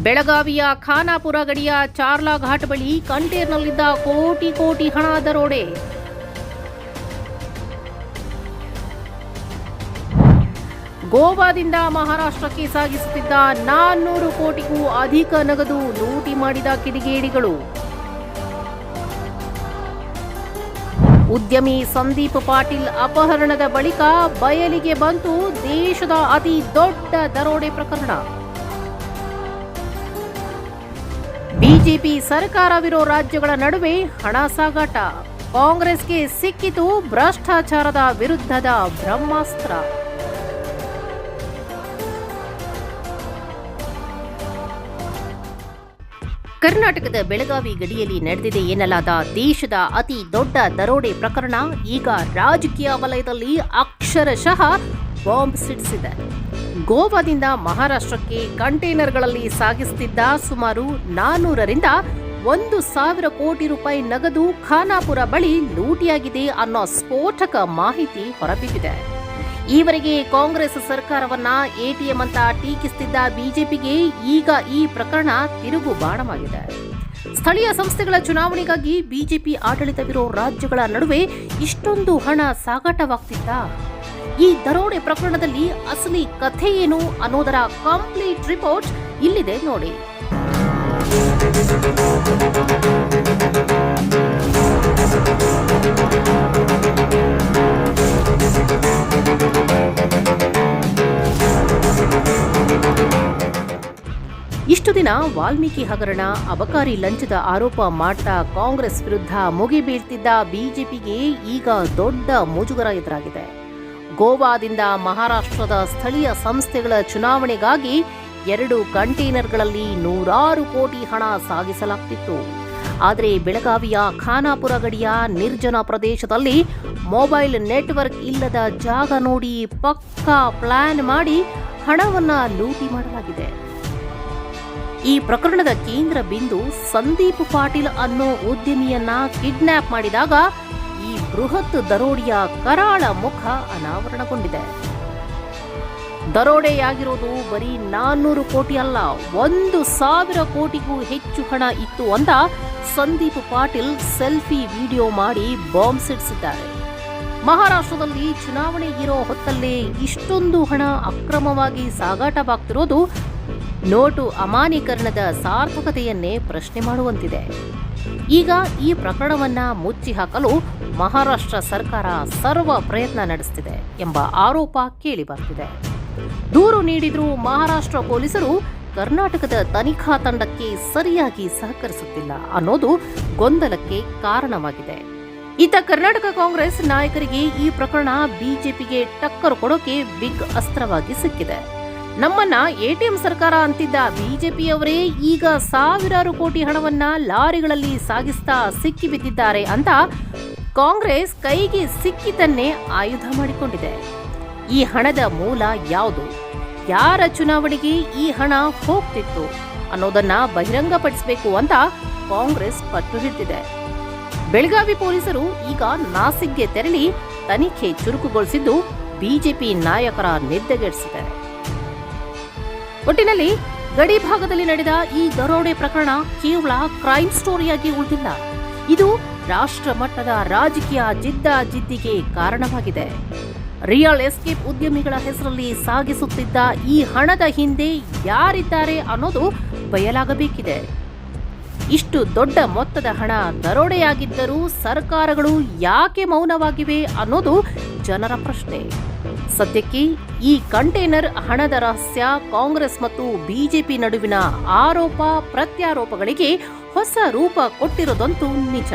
ಬೆಳಗಾವಿಯ ಖಾನಾಪುರ ಗಡಿಯ ಚಾರ್ಲಾ ಘಾಟ್ ಬಳಿ ಕಂಟೇನರ್ನಲ್ಲಿದ್ದ ಕೋಟಿ ಹಣ ದರೋಡೆ. ಗೋವಾದಿಂದ ಮಹಾರಾಷ್ಟ್ರಕ್ಕೆ ಸಾಗಿಸುತ್ತಿದ್ದ 400 ಕೋಟಿಗೂ ಅಧಿಕ ನಗದು ಲೂಟಿ ಮಾಡಿದ ಕಿಡಿಗೇಡಿಗಳು. ಉದ್ಯಮಿ ಸಂದೀಪ್ ಪಾಟೀಲ್ ಅಪಹರಣದ ಬಳಿಕ ಬಯಲಿಗೆ ಬಂತು ದೇಶದ ಅತಿ ದೊಡ್ಡ ದರೋಡೆ ಪ್ರಕರಣ. ಬಿಜೆಪಿ ಸರ್ಕಾರವಿರೋ ರಾಜ್ಯಗಳ ನಡುವೆ ಹಣ ಸಾಗಾಟ. ಕಾಂಗ್ರೆಸ್ಗೆ ಸಿಕ್ಕಿತು ಭ್ರಷ್ಟಾಚಾರದ ವಿರುದ್ಧದ ಬ್ರಹ್ಮಾಸ್ತ್ರ. ಕರ್ನಾಟಕದ ಬೆಳಗಾವಿ ಗಡಿಯಲ್ಲಿ ನಡೆದಿದೆ ಎನ್ನಲಾದ ದೇಶದ ಅತಿ ದೊಡ್ಡ ದರೋಡೆ ಪ್ರಕರಣ ಈಗ ರಾಜಕೀಯ ವಲಯದಲ್ಲಿ ಅಕ್ಷರಶಃ ಬಾಂಬ್ ಸಿಡಿಸಿದೆ. ಗೋವಾದಿಂದ ಮಹಾರಾಷ್ಟ್ರಕ್ಕೆ ಕಂಟೈನರ್ಗಳಲ್ಲಿ ಸಾಗಿಸುತ್ತಿದ್ದ ಸುಮಾರು 400ರಿಂದ 1,000 ಕೋಟಿ ರೂಪಾಯಿ ನಗದು ಖಾನಾಪುರ ಬಳಿ ಲೂಟಿಯಾಗಿದೆ ಅನ್ನೋ ಸ್ಫೋಟಕ ಮಾಹಿತಿ ಹೊರಬಿದ್ದಿದೆ. ಈವರೆಗೆ ಕಾಂಗ್ರೆಸ್ ಸರ್ಕಾರವನ್ನ ಎಟಿಎಂ ಅಂತ ಟೀಕಿಸುತ್ತಿದ್ದ ಬಿಜೆಪಿಗೆ ಈಗ ಈ ಪ್ರಕರಣ ತಿರುಗು ಬಾಣವಾಗಿದೆ. ಸ್ಥಳೀಯ ಸಂಸ್ಥೆಗಳ ಚುನಾವಣೆಗಾಗಿ ಬಿಜೆಪಿ ಆಡಳಿತವಿರೋ ರಾಜ್ಯಗಳ ನಡುವೆ ಇಷ್ಟೊಂದು ಹಣ ಸಾಗಾಟವಾಗ್ತಿತ್ತ? ಈ ದರೋಡೆ ಪ್ರಕರಣದಲ್ಲಿ ಅಸಲಿ ಕಥೆ ಏನು ಅನ್ನೋದರ ಕಂಪ್ಲೀಟ್ ರಿಪೋರ್ಟ್ ಇಲ್ಲಿದೆ ನೋಡಿ. ಇಷ್ಟು ದಿನ ವಾಲ್ಮೀಕಿ ಹಗರಣ, ಅಬಕಾರಿ ಲಂಚದ ಆರೋಪ ಮಾಡ್ತಾ ಕಾಂಗ್ರೆಸ್ ವಿರುದ್ಧ ಮುಗಿಬೀಳ್ತಿದ್ದ ಬಿಜೆಪಿಗೆ ಈಗ ದೊಡ್ಡ ಮುಜುಗರ ಎದುರಾಗಿದೆ. ಗೋವಾದಿಂದ ಮಹಾರಾಷ್ಟ್ರದ ಸ್ಥಳೀಯ ಸಂಸ್ಥೆಗಳ ಚುನಾವಣೆಗಾಗಿ 2 ಕಂಟೈನರ್ಗಳಲ್ಲಿ 100 ಕೋಟಿ ಹಣ ಸಾಗಿಸಲಾಗ್ತಿತ್ತು. ಆದರೆ ಬೆಳಗಾವಿಯ ಖಾನಾಪುರ ಗಡಿಯ ನಿರ್ಜನ ಪ್ರದೇಶದಲ್ಲಿ ಮೊಬೈಲ್ ನೆಟ್ವರ್ಕ್ ಇಲ್ಲದ ಜಾಗ ನೋಡಿ ಪಕ್ಕಾ ಪ್ಲಾನ್ ಮಾಡಿ ಹಣವನ್ನ ಲೂಟಿ ಮಾಡಲಾಗಿದೆ. ಈ ಪ್ರಕರಣದ ಕೇಂದ್ರ ಬಿಂದು ಸಂದೀಪ್ ಪಾಟೀಲ್ ಅನ್ನೋ ಉದ್ಯಮಿಯನ್ನ ಕಿಡ್ನಾಪ್ ಮಾಡಿದಾಗ ಈ ಬೃಹತ್ ದರೋಡೆಯ ಕರಾಳ ಮುಖ ಅನಾವರಣಗೊಂಡಿದೆ. ದರೋಡೆಯಾಗಿರೋದು ಬರೀ 400 ಕೋಟಿ ಅಲ್ಲ, 1,000 ಕೋಟಿಗೂ ಹೆಚ್ಚು ಹಣ ಇತ್ತು ಅಂತ ಸಂದೀಪ್ ಪಾಟೀಲ್ ಸೆಲ್ಫಿ ವಿಡಿಯೋ ಮಾಡಿ ಬಾಂಬ್ ಸಿಡಿಸಿದ್ದಾರೆ. ಮಹಾರಾಷ್ಟ್ರದಲ್ಲಿ ಚುನಾವಣೆ ಇರೋ ಹೊತ್ತಲ್ಲೇ ಇಷ್ಟೊಂದು ಹಣ ಅಕ್ರಮವಾಗಿ ಸಾಗಾಟವಾಗ್ತಿರೋದು ನೋಟು ಅಮಾನ್ಯೀಕರಣದ ಸಾರ್ಥಕತೆಯನ್ನೇ ಪ್ರಶ್ನೆ ಮಾಡುವಂತಿದೆ. ಈಗ ಈ ಪ್ರಕರಣವನ್ನ ಮುಚ್ಚಿ ಹಾಕಲು ಮಹಾರಾಷ್ಟ್ರ ಸರ್ಕಾರ ಸರ್ವ ಪ್ರಯತ್ನ ನಡೆಸುತ್ತಿದೆ ಎಂಬ ಆರೋಪ ಕೇಳಿಬರ್ತಿದೆ. ದೂರು ನೀಡಿದ್ರೂ ಮಹಾರಾಷ್ಟ್ರ ಪೊಲೀಸರು ಕರ್ನಾಟಕದ ತನಿಖಾ ತಂಡಕ್ಕೆ ಸರಿಯಾಗಿ ಸಹಕರಿಸುತ್ತಿಲ್ಲ ಅನ್ನೋದು ಗೊಂದಲಕ್ಕೆ ಕಾರಣವಾಗಿದೆ. ಇತ್ತ ಕರ್ನಾಟಕ ಕಾಂಗ್ರೆಸ್ ನಾಯಕರಿಗೆ ಈ ಪ್ರಕರಣ ಬಿಜೆಪಿಗೆ ಟಕ್ಕರ್ ಕೊಡೋಕೆ ಬಿಗ್ ಅಸ್ತ್ರವಾಗಿ ಸಿಕ್ಕಿದೆ. ನಮ್ಮನ್ನ ಎಟಿಎಂ ಸರ್ಕಾರ ಅಂತಿದ್ದ ಬಿಜೆಪಿಯವರೇ ಈಗ 1,000 ಕೋಟಿ ಹಣವನ್ನ ಲಾರಿಗಳಲ್ಲಿ ಸಾಗಿಸ್ತಾ ಸಿಕ್ಕಿಬಿದ್ದಿದ್ದಾರೆ ಅಂತ ಕಾಂಗ್ರೆಸ್ ಕೈಗೆ ಸಿಕ್ಕಿದ್ದನ್ನೇ ಆಯುಧ ಮಾಡಿಕೊಂಡಿದೆ. ಈ ಹಣದ ಮೂಲ ಯಾವುದು, ಯಾರ ಚುನಾವಣೆಗೆ ಈ ಹಣ ಹೋಗ್ತಿತ್ತು ಅನ್ನೋದನ್ನ ಬಹಿರಂಗಪಡಿಸಬೇಕು ಅಂತ ಕಾಂಗ್ರೆಸ್ ಪಟ್ಟು ಹಿಡಿದಿದೆ. ಬೆಳಗಾವಿ ಪೊಲೀಸರು ಈಗ ನಾಸಿಕ್ಗೆ ತೆರಳಿ ತನಿಖೆ ಚುರುಕುಗೊಳಿಸಿದ್ದು ಬಿಜೆಪಿ ನಾಯಕರ ನಿದ್ದೆಗೆಡಿಸಿದೆ. ಒಟ್ಟಿನಲ್ಲಿ ಗಡಿ ಭಾಗದಲ್ಲಿ ನಡೆದ ಈ ದರೋಡೆ ಪ್ರಕರಣ ಕೇವಲ ಕ್ರೈಮ್ ಸ್ಟೋರಿಯಾಗಿ ಉಳಿದಿಲ್ಲ, ಇದು ರಾಷ್ಟ್ರ ಮಟ್ಟದ ರಾಜಕೀಯ ಜಿದ್ದಾಜಿದ್ದಿಗೆ ಕಾರಣವಾಗಿದೆ. ರಿಯಲ್ ಎಸ್ಟೇಟ್ ಉದ್ಯಮಿಗಳ ಹೆಸರಲ್ಲಿ ಸಾಗಿಸುತ್ತಿದ್ದ ಈ ಹಣದ ಹಿಂದೆ ಯಾರಿದ್ದಾರೆ ಅನ್ನೋದು ಬಯಲಾಗಬೇಕಿದೆ. ಇಷ್ಟು ದೊಡ್ಡ ಮೊತ್ತದ ಹಣ ದರೋಡೆಯಾಗಿದ್ದರೂ ಸರ್ಕಾರಗಳು ಯಾಕೆ ಮೌನವಾಗಿವೆ ಅನ್ನೋದು ಜನರ ಪ್ರಶ್ನೆ. ಸದ್ಯಕ್ಕೆ ಈ ಕಂಟೈನರ್ ಹಣದ ರಹಸ್ಯ ಕಾಂಗ್ರೆಸ್ ಮತ್ತು ಬಿಜೆಪಿ ನಡುವಿನ ಆರೋಪ ಪ್ರತ್ಯಾರೋಪಗಳಿಗೆ ಹೊಸ ರೂಪ ಕೊಟ್ಟಿರೋದಂತೂ ನಿಜ.